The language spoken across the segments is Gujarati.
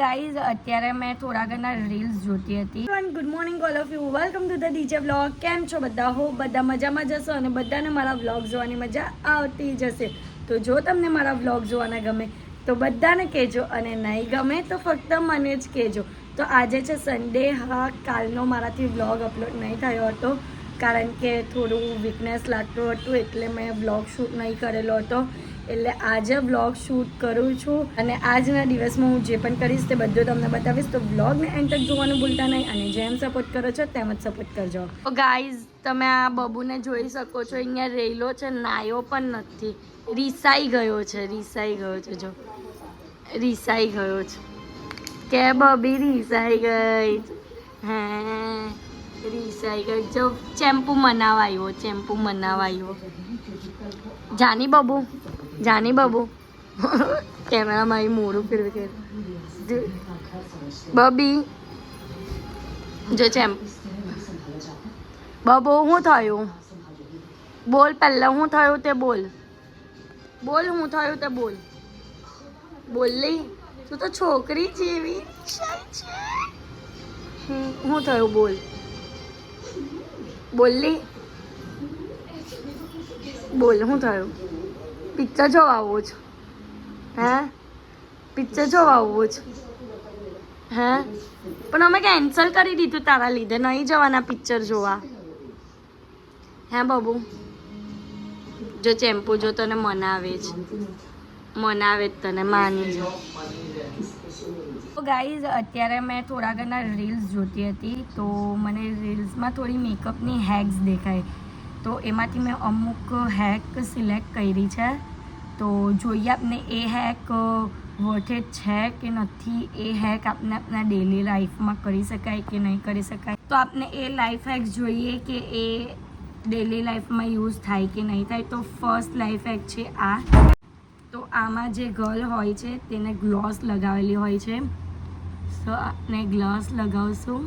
ગાઈઝ અત્યારે મેં થોડા ઘણા રીલ્સ જોતી હતી. Good morning all of you, welcome to the DJ vlog. કેમ છો બધા? હો બધા મજામાં જશો અને બધાને મારા વ્લોગ જોવાની મજા આવતી જશે. તો જો તમને મારા વ્લોગ જોવાના ગમે તો બધાને કહેજો અને નહીં ગમે તો ફક્ત મને જ કહેજો. તો આજે છે સન્ડે. હા, કાલનો મારાથી વ્લોગ અપલોડ નહીં થયો હતો કારણ કે થોડું વીકનેસ લાગતું હતું એટલે મેં વ્લોગ શૂટ નહીં કરેલો હતો. એટલે આજે વ્લોગ શૂટ કરું છું અને આજના દિવસમાં હું જે પણ કરીશ તે બધું તમને બતાવીશ. તો વ્લોગને એન્ડ તક જોવાનું ભૂલતા નહીં અને જેમ સપોર્ટ કરો છો તેમ જ સપોર્ટ કરજો. તો ગાઈઝ તમે આ બબુને જોઈ શકો છો, અહીંયા રેલો છે, નાયો પણ નથી, રીસાઈ ગયો છે. જો રીસાઈ ગયો છે કે બબી રીસાઈ ગઈ. હા, રીસાઈ ગઈ. જો ચેમ્પુ મનાવાયો. જાની બબુ કેમેરા મારી મોડું ફેરવે કે બબી જો બબુ શું થયું? બોલ, પહેલા શું થયું તે બોલ. શું થયું તે બોલ. બોલલી, તું તો છોકરી જેવી છે. શું થયું બોલ. બોલલી, બોલ શું થયું? પિક્ચર જોવા આવો છો? હે, પિક્ચર જોવા આવો છો? હે, પણ અમે કેન્સલ કરી દીધું તારા લીધે. નહીં જવાના પિક્ચર જોવા. હે બબુ, જો ચેમ્પુ જો તને મનાવે જ તને માની જો. તો ગાઈઝ અત્યારે મેં થોડા ઘણા રીલ્સ જોતી હતી તો મને રીલ્સમાં થોડી મેકઅપની હેક્સ દેખાય. તો એમાંથી મેં અમુક હેક સિલેક્ટ કરી છે. તો જોઈએ આપણે એ હેક વર્થેડ છે કે નથી. એ હેક આપણે આપણા ડેલી લાઈફમાં કરી શકાય કે નહીં કરી શકાય. તો આપણે એ લાઈફ હેક જોઈએ કે એ ડેલી લાઈફમાં યુઝ થાય કે નહીં થાય. તો ફર્સ્ટ લાઈફ હેક છે આ. તો આમાં જે ગર્લ હોય છે તેને ગ્લોસ લગાવેલી હોય છે. તો આપણે ગ્લોસ લગાવશું.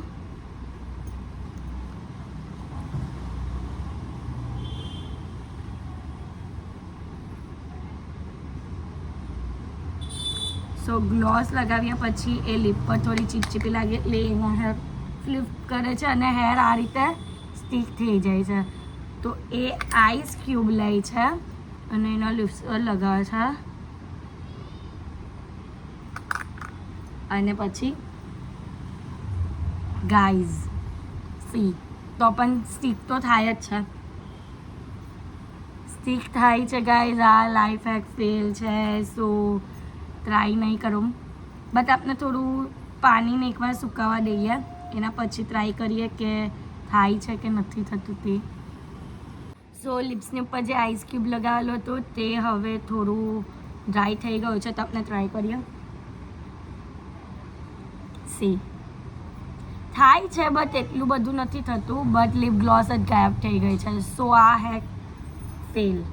સો ગ્લોસ લગાવ્યા પછી એ લિપ પર થોડી ચીપચીપી લાગે એટલે એના હેર ફ્લિપ કરે છે અને હેર આ રીતે સ્ટીક થઈ જાય છે. તો એ આઈસ ક્યુબ લે છે અને એના લિપ્સ પર લગાવે છે અને પછી ગાઈઝ સી તો પણ સ્ટીક તો થાય જ છે. સ્ટીક થાય છે ગાઈઝ. આ લાઈફ હેક ફેલ છે. સો ટ્રાય નહીં કરું, બટ આપણે થોડું પાણીને એકવાર સુકાવા દઈએ એના પછી ટ્રાય કરીએ કે થાય છે કે નથી થતું તે. સો લિપ્સની ઉપર જે આઈસ ક્યુબ લગાવેલો હતો તે હવે થોડું ડ્રાય થઈ ગયું છે. તો આપણે ટ્રાય કરીએ. સી થાય છે બટ એટલું બધું નથી થતું. બટ લિપ ગ્લોસ જ ગાયબ થઈ ગઈ છે. સો આ હેક ફેલ.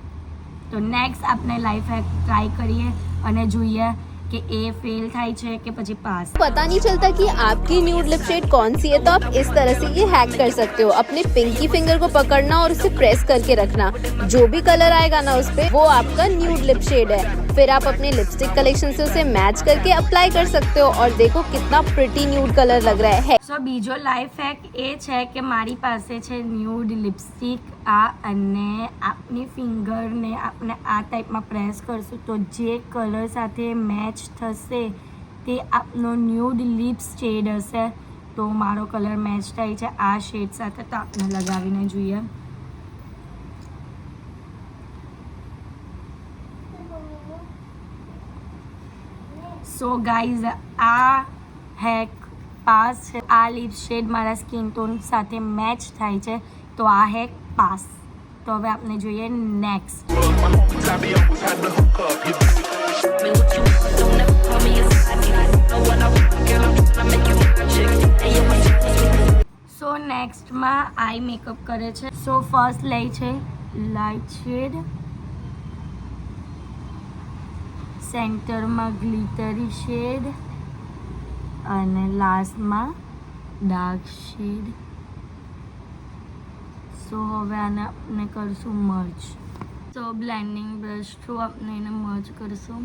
તો નેક્સ્ટ આપણે લાઈફ હેક ટ્રાય કરીએ અને જોઈએ कि ए फेल થાય છે કે પછી पास. पता नहीं चलता कि आपकी न्यूड लिप शेड कौन सी है, तो आप इस तरह से ये हैक कर सकते हो. अपने पिंकी फिंगर को पकड़ना और उसे प्रेस करके रखना. जो भी कलर आएगा ना उस पे, वो आपका न्यूड लिप शेड है. फिर आप अपने लिपस्टिक कलेक्शन से उसे मैच करके अप्लाई कर सकते हो और देखो कितना प्रिटी न्यूड कलर लग रहा है. સો બીજો લાઈફ હેક એ છે કે મારી પાસે છે ન્યૂડ લિપસ્ટિક આ, અને આપની ફિંગરને આપણે આ ટાઈપમાં પ્રેસ કરશું તો જે કલર સાથે મેચ થશે તે આપનો ન્યૂડ લિપ્સ શેડ હશે. તો મારો કલર મેચ થાય છે આ શેડ સાથે. તો આપણે લગાવીને જોઈએ. સો ગાઈઝ આ હેક પાસ છે. આ લિપ શેડ મારા સ્કિન ટોન સાથે મેચ થાય છે તો આ હેક પાસ. તો હવે આપણે જોઈએ નેક્સ્ટ. સો નેક્સ્ટમાં આઈ મેકઅપ કરે છે. સો ફર્સ્ટ લે છે લાઇટ શેડ, સેન્ટરમાં ગ્લિટરી શેડ અને લાસ્ટમાં ડાર્ક શેડ. સો હવે આને આપણે કરશું મર્જ. તો બ્લેન્ડિંગ બ્રશ થ્રુ આપણે એને મર્જ કરશું.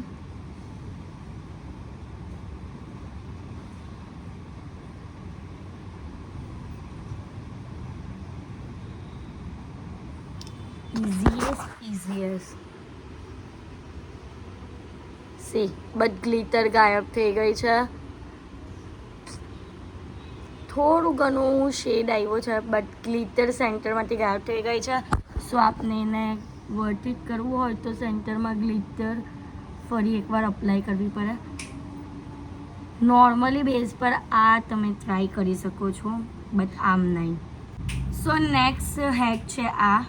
ઇઝીએસ્ટ સી બટ ગ્લિટર ગાયબ થઈ ગઈ છે. થોડું ઘણું શેડ આવ્યો છે બટ ગ્લિટર સેન્ટરમાંથી ગાયબ થઈ ગઈ છે. સો આપને એને વર્થ ઇટ કરવું હોય તો સેન્ટરમાં ગ્લિટર ફરી એકવાર અપ્લાય કરવી પડે. નોર્મલી બેઝ પર આ તમે ટ્રાય કરી શકો છો બટ આમ નહીં. સો નેક્સ્ટ હેક છે આ.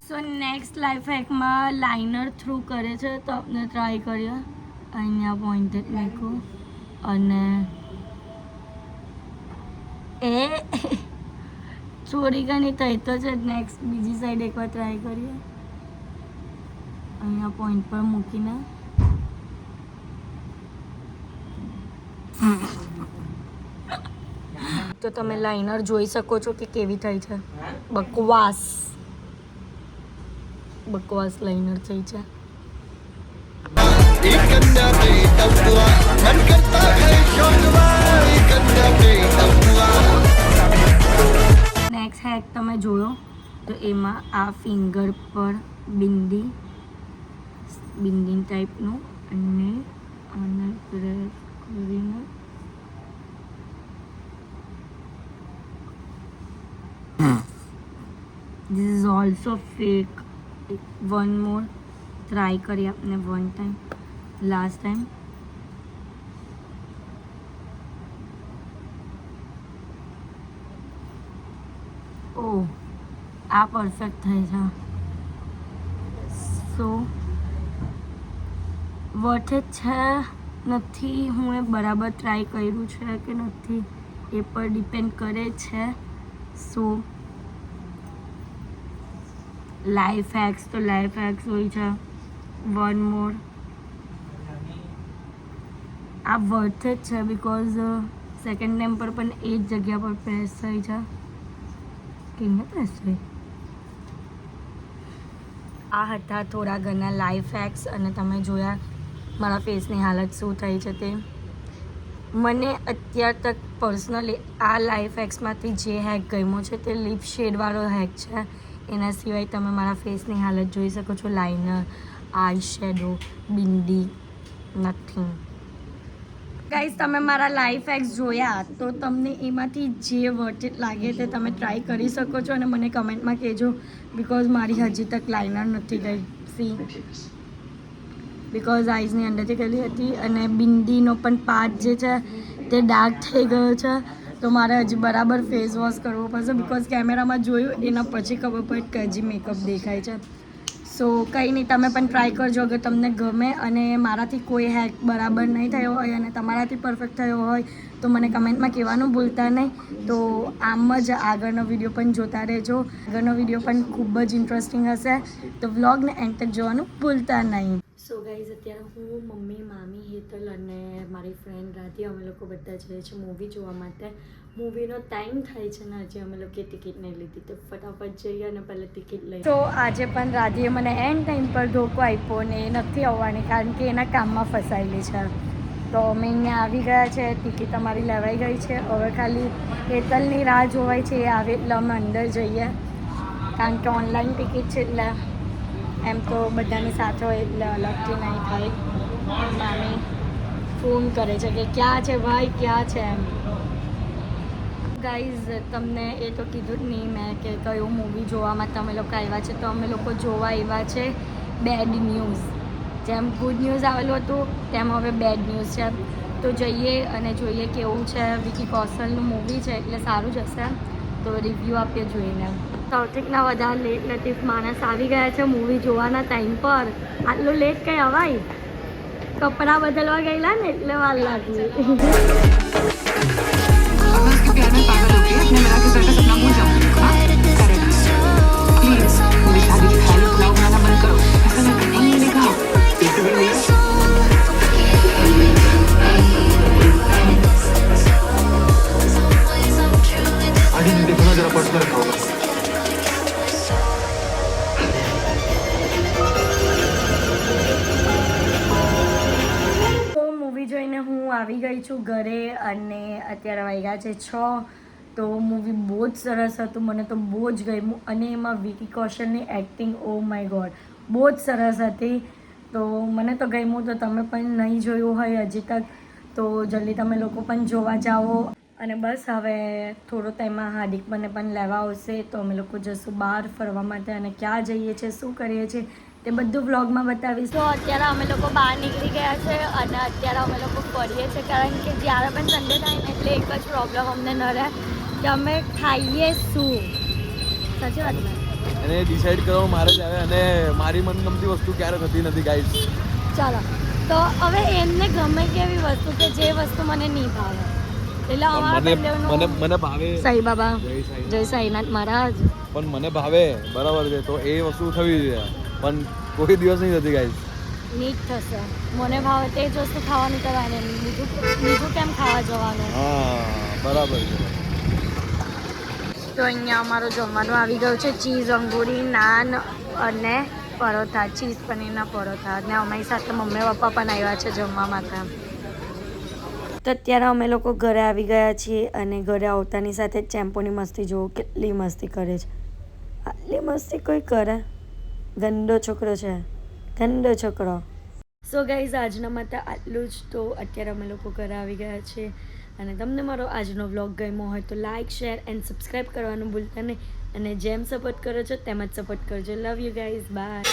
સો નેક્સ્ટ લાઈફ હેકમાં લાઇનર થ્રુ કરે છે તો આપણે ટ્રાય કરીએ. અહીંયા પોઈન્ટેડ મૂકું અને એ થોડી ઘણી થઈ તો છે. નેક્સ્ટ બીજી સાઈડ એકવાર ટ્રાય કરીએ. અહીંયા પોઈન્ટ પર મૂકીને તો તમે લાઇનર જોઈ શકો છો કે કેવી થઈ છે. બકવાસ લાઇનર થઈ છે. નેક્સ્ટ હેક તમે જોયો તો એમાં આ ફિંગર પર બિંદી ટાઈપનું અને આને પ્રેસ કરીને this is also fake. One more try કરીએ આપણે. One time last time. Oh આ પરફેક્ટ થાય છે. સો વર્થ ઇટ છે નથી હું એ બરાબર ટ્રાય કર્યું છે કે નથી એ પર ડિપેન્ડ કરે છે. સો લાઈફ હેક્સ તો લાઈફ હેક્સ હોય છે. વન મોર આ વર્થ જ છે બિકોઝ સેકન્ડ ટાઈમ પર પણ એ જ જગ્યા પર પ્રેસ થઈ છે. કેમને પ્રેસ થઈ? આ હતા થોડા ઘણા લાઈફ હેક્સ અને તમે જોયા મારા ફેસની હાલત શું થઈ છે તે. મને અત્યાર તક પર્સનલી આ લાઈફ હેક્સમાંથી જે હેક ગમ્યો છે તે લિપ શેડવાળો હેક છે. એના સિવાય તમે મારા ફેસની હાલત જોઈ શકો છો. Liner, eye shadow, bindi, nothing. Guys તમે મારા લાઈફ હેક્સ જોયા તો તમને એમાંથી જે વર્થ ઇટ લાગે તે તમે ટ્રાય કરી શકો છો અને મને કમેન્ટમાં કહેજો બિકોઝ મારી હજી તક લાઇનર નથી ગઈ. સી બિકોઝ આઈઝની અંદરથી ગયેલી હતી અને બિંદીનો પણ પાર્ટ જે છે તે ડાર્ક થઈ ગયો છે. તો મારે હજી બરાબર ફેસ વોશ કરવો પડશે બિકોઝ કેમેરામાં જોયું એના પછી ખબર પડી કે હજી મેકઅપ દેખાય છે. સો કંઈ નહીં, તમે પણ ટ્રાય કરજો અગર તમને ગમે અને મારાથી કોઈ હેક બરાબર નહીં થયો હોય અને તમારાથી પરફેક્ટ થયો હોય તો મને કમેન્ટમાં કહેવાનું ભૂલતા નહીં. તો આમ જ આગળનો વિડીયો પણ જોતા રહેજો. આગળનો વિડીયો પણ ખૂબ જ ઇન્ટરેસ્ટિંગ હશે તો વ્લોગને એન્ડ તક જોવાનું ભૂલતા નહીં. સો ગાઈઝ અત્યારે હું, મમ્મી, મામી, હેતલ અને મારી ફ્રેન્ડ રાધી અમે લોકો બધા જઈએ છીએ મૂવી જોવા માટે. મૂવીનો ટાઈમ થાય છે ને હજી અમે લોકોએ ટિકિટ નહીં લીધી તો ફટાફટ જઈએ અને પહેલાં ટિકિટ લઈએ. તો આજે પણ રાધીએ મને એન્ડ ટાઈમ પર ધોકો આપ્યો ને એ નથી આવવાની કારણ કે એના કામમાં ફસાયેલી છે. તો અમે અહીંયા આવી ગયા છે. ટિકિટ અમારી લેવાઈ ગઈ છે. હવે ખાલી હેતલની રાહ જોવાય છે એ આવે એટલે અમે અંદર જઈએ કારણ કે ઓનલાઈન ટિકિટ છે એટલે એમ તો બધાની સાથે હોય એટલે અલગથી નહીં થાય. મામી ફોન કરે છે કે ક્યાં છે ભાઈ, ક્યાં છે એમ. ગાઈઝ તમને એ તો કીધું જ નહીં મેં કે કયું મૂવી જોવામાં તમે લોકો આવ્યા છે. તો અમે લોકો જોવા આવ્યા છે બેડ ન્યૂઝ. જેમ ગુડ ન્યૂઝ આવેલું હતું તેમ હવે બેડ ન્યૂઝ છે. તો જઈએ અને જોઈએ કેવું છે. વિકી કૌશલનું મૂવી છે એટલે સારું જ હશે. તો રિવ્યૂ આપીએ જોઈને. સૌથીના વધારે લેટ લતીફ માણસ આવી ગયા છે મૂવી જોવાના ટાઈમ પર. આટલું લેટ કંઈ અવાય? કપડાં બદલવા ગયેલા ને એટલે વાર લાગી. प्यार में पागल होके अपने मिला के घर का सपना भूल जाओ. प्लीज मेरी शादी की थाली पुलाव बनाना बंद करो. ऐसा मैं करने ही नहीं देगा. एक तो मिला आगे नहीं देखो ना जरा पर्स में रखा होगा. મૂવી જોઈને હું આવી ગઈ છું ઘરે અને અત્યારે વાગ્યા છે 6. તો મૂવી બહુ જ સરસ હતું, મને તો બહુ જ ગમ્યું. અને એમાં વિકી કૌશલની એક્ટિંગ ઓ માય ગોડ બહુ જ સરસ હતી. તો મને તો ગમ્યું. તો તમે પણ નહીં જોયું હોય હજી તક તો જલ્દી તમે લોકો પણ જોવા જાઓ. અને બસ હવે થોડો ટાઈમમાં હાર્દિક મને પણ લેવા આવશે તો અમે લોકો જઈશું બહાર ફરવા માટે. અને ક્યાં જઈએ છીએ, શું કરીએ છીએ તે બધું વ્લોગમાં બતાવીશ. તો અત્યારે અમે લોકો બહાર નીકળી ગયા છે અને અત્યારે અમે લોકો ફરીએ છીએ, કારણ કે જ્યારે પણ સન્ડે થાય ને એટલે એક જ પ્રોબ્લેમ અમને ન રહે કે અમે ખાઈએ શું. સાચી વાત ને? અને ડિસાઈડ કરવાનું મારે જ આવે અને મારી મનગમતી વસ્તુ ક્યારે થતી નથી ગાઈસ. ચાલો તો હવે એમને ગમે કેવી વસ્તુ કે જે વસ્તુ મને નહીં ભાવે એટલે અમારા બંનેનું મને ભાવે સાઈ બાબા જય સાંઈનાથ. જય સાઈનાથ મહારાજ. પણ મને ભાવે બરાબર છે તો એ વસ્તુ થવી જોઈએ, પણ કોઈ દિવસ નહીં થતી ગાઈસ. નીટ થશે. મને ભાવે તે જ વસ્તુ ખાવાની કરવાની, બીજું કેમ ખાવા જવાનું. હા બરાબર છે. તો અહીંયા અમારું જમવાનું આવી ગયું છે. ચીઝ અંગૂરી, નાન અને પરોઠા, ચીઝ પનીરના પરોઠા. અને અમારી સાથે મમ્મી પપ્પા પણ આવ્યા છે જમવા માટે. તો અત્યારે અમે લોકો ઘરે આવી ગયા છીએ અને ઘરે આવતાની સાથે ચેમ્પોની મસ્તી જુઓ કેટલી મસ્તી કરે છે. આટલી મસ્તી કોઈ કરે? ગંદો છોકરો છે, ગંદો છોકરો. સો ગાઈઝ આજના માટે આટલું જ. તો અત્યારે અમે લોકો ઘરે આવી ગયા છીએ અને તમને મારો આજનો વ્લોગ ગમ્યો હોય તો લાઇક, શેર એન્ડ સબસ્ક્રાઈબ કરવાનું ભૂલતા નહીં. અને જેમ સપોર્ટ કરો છો તેમ જ સપોર્ટ કરજો. Love you guys, by.